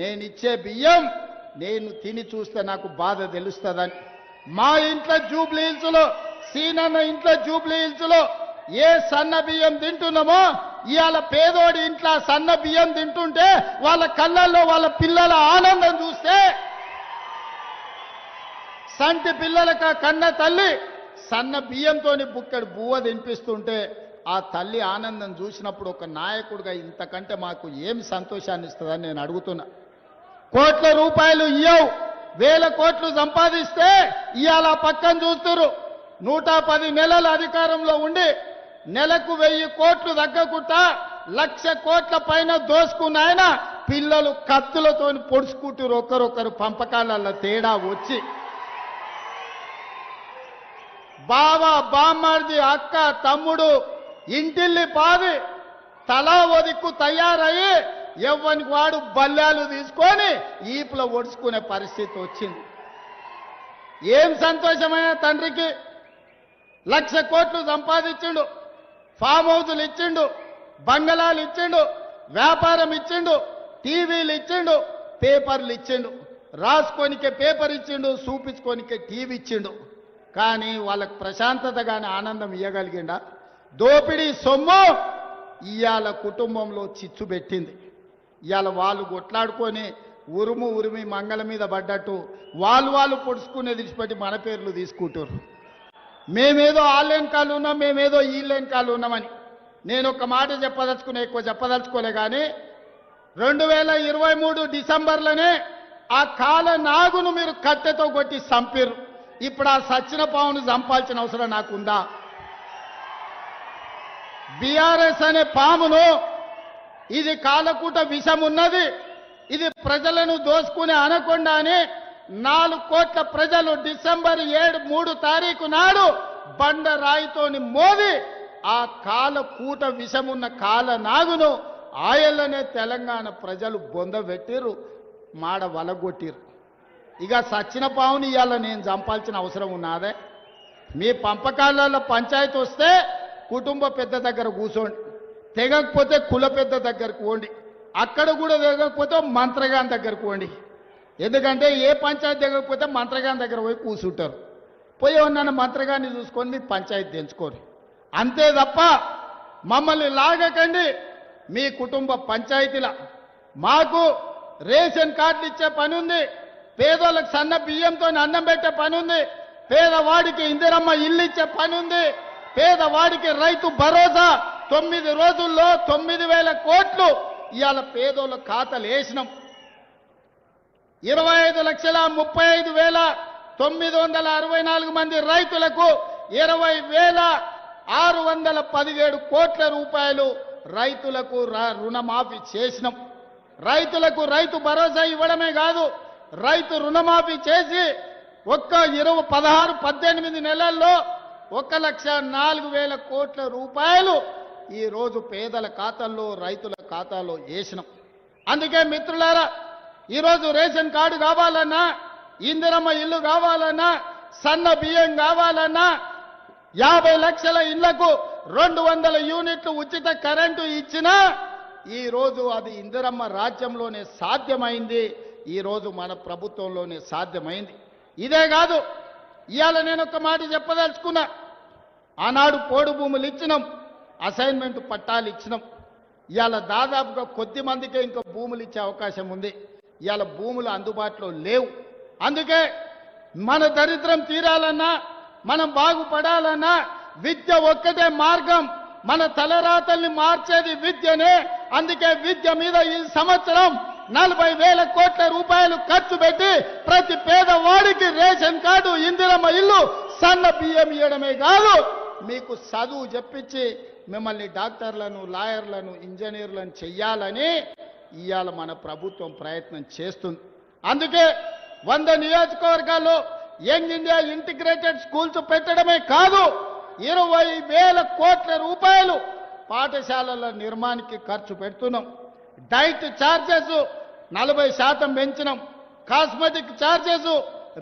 నేను ఇచ్చే బియ్యం నేను తిని చూస్తే నాకు బాధ తెలుస్తుందని మా ఇంట్లో జూబ్లీ హిల్స్లో సీనన్న ఇంట్లో జూబ్లీ హిల్స్లో ఏ సన్న బియ్యం తింటున్నామో ఇవాళ పేదోడి ఇంట్లో సన్న బియ్యం తింటుంటే వాళ్ళ కళ్ళల్లో వాళ్ళ పిల్లల ఆనందం చూస్తే సంటి పిల్లలకు కన్న తల్లి సన్న బియ్యంతోని బుక్కడు బువ్వ తినిపిస్తుంటే ఆ తల్లి ఆనందం చూసినప్పుడు ఒక నాయకుడిగా ఇంతకంటే మాకు ఏం సంతోషాన్ని ఇస్తుందని నేను అడుగుతున్నా. కోట్ల రూపాయలు ఇయ్యవు, వేల కోట్లు సంపాదిస్తే ఇవాళ పక్కన చూస్తురు 110 నెలల అధికారంలో ఉండి నెలకు 1000 కోట్లు తగ్గకుండా 1,00,000 కోట్ల పైన దోసుకున్న ఆయన పిల్లలు కత్తులతో పొడుచుకుంటారు ఒకరొకరు పంపకాలలో తేడా వచ్చి. బావ బామ్మర్ది అక్క తమ్ముడు ఇంటిల్లి పాది తలా ఒదిక్కు తయారయ్యి ఎవ్వనికి వాడు బల్లాలు తీసుకొని ఈపులో ఒడుచుకునే పరిస్థితి వచ్చింది. ఏం సంతోషమైన తండ్రికి 1,00,000 కోట్లు సంపాదించిండు, ఫామ్ హౌజులు ఇచ్చిండు, బంగళాలు ఇచ్చిండు, వ్యాపారం ఇచ్చిండు, టీవీలు ఇచ్చిండు, పేపర్లు ఇచ్చిండు, రాసుకోనికే పేపర్ ఇచ్చిండు, చూపించుకోనికే టీవీ ఇచ్చిండు. కానీ వాళ్ళకు ప్రశాంతత కానీ ఆనందం ఇవ్వగలిగిండా? దోపిడీ సొమ్ము ఇవాళ కుటుంబంలో చిచ్చు పెట్టింది. ఇవాళ వాళ్ళు కొట్లాడుకొని ఉరిమి మంగళ మీద పడ్డట్టు వాళ్ళు పొడుచుకునే విడిచిపెట్టి మన పేర్లు తీసుకుంటారు. మేమేదో ఆన్లైన్ కాలు ఉన్నాం, మేమేదో ఈలైన్ కాలు ఉన్నామని నేను ఒక మాట చెప్పదలుచుకునే, ఎక్కువ చెప్పదలుచుకోలే. కానీ 2023 డిసెంబర్లోనే ఆ కాల నాగును మీరు కట్టెతో కొట్టి చంపారు. ఇప్పుడు ఆ సచ్చిన పావును చంపాల్సిన అవసరం నాకుందా? బీఆర్ఎస్ అనే పామును, ఇది కాలకూట విషం ఉన్నది, ఇది ప్రజలను దోసుకునే అనకొండ అని 4 కోట్ల ప్రజలు డిసెంబర్ 3 తారీఖు నాడు బండరాయితోని మోది ఆ కాలకూట విషమున్న కాల నాగును ఆయల్లనే తెలంగాణ ప్రజలు బొందబెట్టిరు, మాడ వలగొట్టిరు. ఇక సచ్చిన పావుని ఇవాళ నేను చంపాల్సిన అవసరం ఉన్నదే? మీ పంపకాలలో పంచాయతీ వస్తే కుటుంబ పెద్ద దగ్గర కూర్చోండి, తెగకపోతే కుల పెద్ద దగ్గరకు పోండి, అక్కడ కూడా తెగకపోతే మంత్రగాన్ దగ్గరకు పోండి. ఎందుకంటే ఏ పంచాయతీ తెగకపోతే మంత్రగాన్ దగ్గర పోయి కూర్చుంటారు. పోయి ఉన్న మంత్రగాన్ని చూసుకొని మీ పంచాయతీ తెంచుకోరు. అంతే తప్ప మమ్మల్ని లాగకండి. మీ కుటుంబ పంచాయతీల మాకు రేషన్ కార్డులు ఇచ్చే పని ఉంది, పేదోళ్ళకి సన్న బియ్యంతో అన్నం పెట్టే పని ఉంది, పేదవాడికి ఇందిరమ్మ ఇల్లు ఇచ్చే పని ఉంది, పేదవాడికి రైతు భరోసా 9 రోజుల్లో 9,000 కోట్లు ఇవాళ పేదోళ్ళ ఖాతాలు వేసినాం. 25,35,964 మంది రైతులకు 20,617 కోట్ల రూపాయలు రైతులకు రుణమాఫీ చేసినాం. రైతులకు రైతు భరోసా ఇవ్వడమే కాదు, రైతు రుణమాఫీ చేసి ఒక్క 18 నెలల్లో 1,04,000 కోట్ల రూపాయలు ఈరోజు పేదల ఖాతాల్లో రైతుల ఖాతాలో వేసినాం. అందుకే మిత్రులారా, ఈరోజు రేషన్ కార్డు కావాలన్నా, ఇందిరమ్మ ఇల్లు కావాలన్నా, సన్న బియ్యం కావాలన్నా, 50 లక్షల ఇళ్లకు 200 యూనిట్లు ఉచిత కరెంటు ఇచ్చినా ఈరోజు అది ఇందిరమ్మ రాజ్యంలోనే సాధ్యమైంది, ఈరోజు మన ప్రభుత్వంలోనే సాధ్యమైంది. ఇదే కాదు, ఇవాళ నేను ఒక మాట చెప్పదలుచుకున్నా. ఆనాడు పోడు భూములు ఇచ్చినాం, అసైన్మెంట్ పట్టాలు ఇచ్చినాం. ఇవాళ దాదాపుగా కొద్ది మందికే ఇంకా భూములు ఇచ్చే అవకాశం ఉంది. ఇవాళ భూములు అందుబాటులో లేవు. అందుకే మన దరిద్రం తీరాలన్నా, మనం బాగుపడాలన్నా విద్య ఒక్కటే మార్గం. మన తలరాతల్ని మార్చేది విద్యనే. అందుకే విద్య మీద ఈ సంవత్సరం 40,000 కోట్ల రూపాయలు ఖర్చు పెట్టి ప్రతి పేదవాడికి రేషన్ కార్డు, ఇందిరమ్మ ఇల్లు, సన్న బియ్యం ఇవ్వడమే కాదు, మీకు చదువు చెప్పించి మిమ్మల్ని డాక్టర్లను, లాయర్లను, ఇంజనీర్లను చెయ్యాలని ఇవాళ మన ప్రభుత్వం ప్రయత్నం చేస్తుంది. అందుకే 100 నియోజకవర్గాల్లో యంగ్ ఇండియా ఇంటిగ్రేటెడ్ స్కూల్స్ పెట్టడమే కాదు, 20,000 కోట్ల రూపాయలు పాఠశాలల నిర్మాణానికి ఖర్చు పెడుతున్నాం. డైట్ ఛార్జెస్ 40% పెంచినాం, కాస్మెటిక్ ఛార్జెస్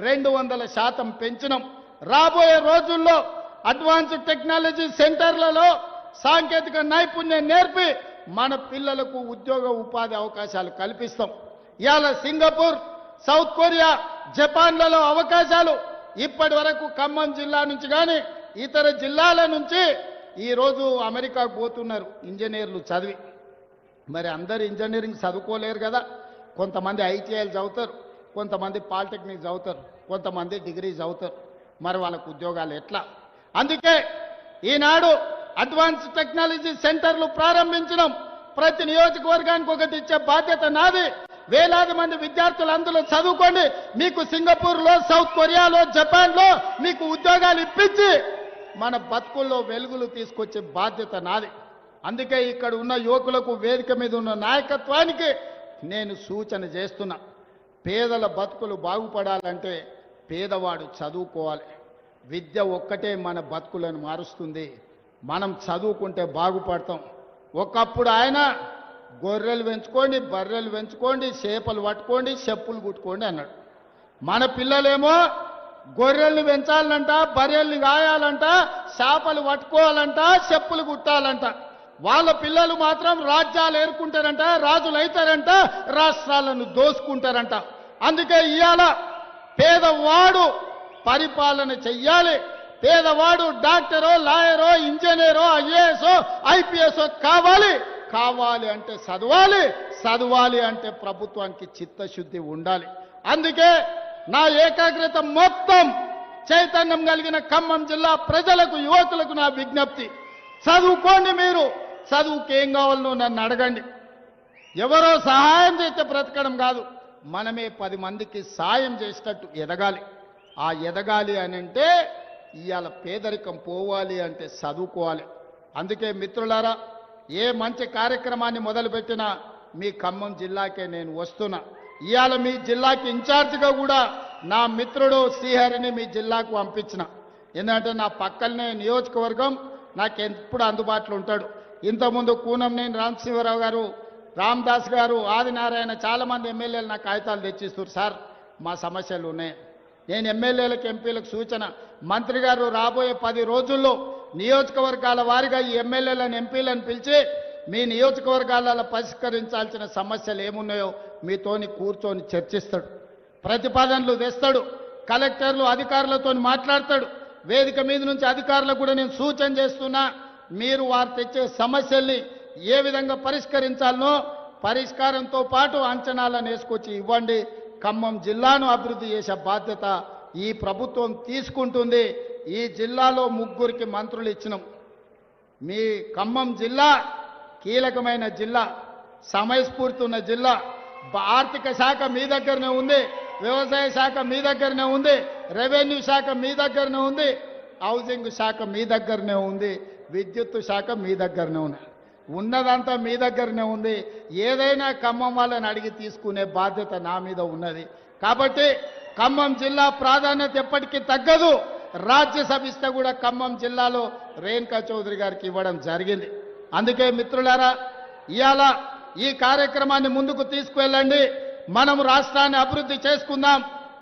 200% పెంచినాం. రాబోయే రోజుల్లో అడ్వాన్స్డ్ టెక్నాలజీ సెంటర్లలో సాంకేతిక నైపుణ్యం నేర్పి మన పిల్లలకు ఉద్యోగ ఉపాధి అవకాశాలు కల్పిస్తాం. ఇవాళ సింగపూర్, సౌత్ కొరియా, జపాన్లలో అవకాశాలు ఇప్పటి వరకు ఖమ్మం జిల్లా నుంచి కానీ ఇతర జిల్లాల నుంచి ఈరోజు అమెరికాకు పోతున్నారు ఇంజనీర్లు చదివి. మరి అందరు ఇంజనీరింగ్ చదువుకోలేరు కదా. కొంతమంది ఐటీఐలు చదువుతారు, కొంతమంది పాలిటెక్నిక్ చదువుతారు, కొంతమంది డిగ్రీ చదువుతారు. మరి వాళ్ళకు ఉద్యోగాలు ఎట్లా? అందుకే ఈనాడు అడ్వాన్స్ టెక్నాలజీ సెంటర్లు ప్రారంభించడం. ప్రతి నియోజకవర్గానికి ఒకటి ఇచ్చే బాధ్యత నాది. వేలాది మంది విద్యార్థులు అందులో చదువుకోండి. మీకు సింగపూర్లో, సౌత్ కొరియాలో, జపాన్లో మీకు ఉద్యోగాలు ఇప్పించి మన బతుకుల్లో వెలుగులు తీసుకొచ్చే బాధ్యత నాది. అందుకే ఇక్కడ ఉన్న యువకులకు, వేదిక మీద ఉన్న నాయకత్వానికి నేను సూచన చేస్తున్నా. పేదల బతుకులు బాగుపడాలంటే పేదవాడు చదువుకోవాలి. విద్య ఒక్కటే మన బతుకులను మారుస్తుంది. మనం చదువుకుంటే బాగుపడతాం. ఒకప్పుడు ఆయన గొర్రెలు పెంచుకోండి, బర్రెలు పెంచుకోండి, చేపలు పట్టుకోండి, చెప్పులు కుట్టుకోండి అన్నాడు. మన పిల్లలేమో గొర్రెల్ని పెంచాలంట, బర్రెల్ని గాయాలంట, చేపలు పట్టుకోవాలంట, చెప్పులు కుట్టాలంట. వాళ్ళ పిల్లలు మాత్రం రాజ్యాలు ఏరుకుంటారంట, రాజులు అవుతారంట, రాష్ట్రాలను దోసుకుంటారంట. అందుకే ఇవాళ పేదవాడు పరిపాలన చెయ్యాలి. పేదవాడు డాక్టరో, లాయరో, ఇంజనీరో, ఐఏఎస్ఓ, ఐపీఎస్ఓ కావాలి. కావాలి అంటే చదవాలి, చదవాలి అంటే ప్రభుత్వానికి చిత్తశుద్ధి ఉండాలి. అందుకే నా ఏకాగ్రత మొత్తం చైతన్యం కలిగిన ఖమ్మం జిల్లా ప్రజలకు, యువకులకు నా విజ్ఞప్తి. చదువుకోండి. మీరు చదువుకి ఏం కావాలనో నన్ను అడగండి. ఎవరో సహాయం చేస్తే బ్రతకడం కాదు, మనమే 10 మందికి సాయం చేసేటట్టు ఎదగాలి. ఆ ఎదగాలి అని అంటే ఇవాళ పేదరికం పోవాలి అంటే చదువుకోవాలి. అందుకే మిత్రులారా, ఏ మంచి కార్యక్రమాన్ని మొదలుపెట్టినా మీ ఖమ్మం జిల్లాకే నేను వస్తున్నా. ఇవాళ మీ జిల్లాకి ఇన్ఛార్జిగా కూడా నా మిత్రుడు శ్రీహరిని మీ జిల్లాకు పంపించిన. ఎందుకంటే నా పక్కనే నియోజకవర్గం, నాకు ఎప్పుడు అందుబాటులో ఉంటాడు. ఇంతకుముందు కూనంనేని రామశివరావు గారు, రామదాస్ గారు, ఆదినారాయణ చాలామంది ఎమ్మెల్యేలు నాకు కాగితాలు తెచ్చిస్తారు. సార్ మా సమస్యలు ఉన్నాయి. నేను ఎమ్మెల్యేలకు, ఎంపీలకు సూచన, మంత్రి గారు రాబోయే 10 రోజుల్లో నియోజకవర్గాల వారిగా ఈ ఎమ్మెల్యేలను, ఎంపీలను పిలిచి మీ నియోజకవర్గాలలో పరిష్కరించాల్సిన సమస్యలు ఏమున్నాయో మీతోని కూర్చొని చర్చిస్తాడు. ప్రతిపాదనలు తెస్తాడు. కలెక్టర్లు, అధికారులతో మాట్లాడతాడు. వేదిక మీద నుంచి అధికారులకు కూడా నేను సూచన చేస్తున్నా. మీరు వారు తెచ్చే సమస్యల్ని ఏ విధంగా పరిష్కరించాలనో పరిష్కారంతో పాటు అంచనాలను వేసుకొచ్చి ఇవ్వండి. ఖమ్మం జిల్లాను అభివృద్ధి చేసే బాధ్యత ఈ ప్రభుత్వం తీసుకుంటుంది. ఈ జిల్లాలో 3 మంత్రులు ఇచ్చినాం. మీ ఖమ్మం జిల్లా కీలకమైన జిల్లా, సమయస్ఫూర్తి ఉన్న జిల్లా. ఆర్థిక శాఖ మీ దగ్గరనే ఉంది, వ్యవసాయ శాఖ మీ దగ్గరనే ఉంది, రెవెన్యూ శాఖ మీ దగ్గరనే ఉంది, హౌసింగ్ శాఖ మీ దగ్గరనే ఉంది, విద్యుత్ శాఖ మీ దగ్గరనే ఉంది. ఉన్నదంతా మీ దగ్గరనే ఉంది. ఏదైనా ఖమ్మం వాళ్ళని అడిగి తీసుకునే బాధ్యత నా మీద ఉన్నది. కాబట్టి ఖమ్మం జిల్లా ప్రాధాన్యత ఎప్పటికీ తగ్గదు. రాజ్యసభ ఇస్తే కూడా ఖమ్మం జిల్లాలో రేణుకా చౌదరి గారికి ఇవ్వడం జరిగింది. అందుకే మిత్రులారా, ఇవాళ ఈ కార్యక్రమాన్ని ముందుకు తీసుకువెళ్ళండి. మనం రాష్ట్రాన్ని అభివృద్ధి చేసుకుందాం.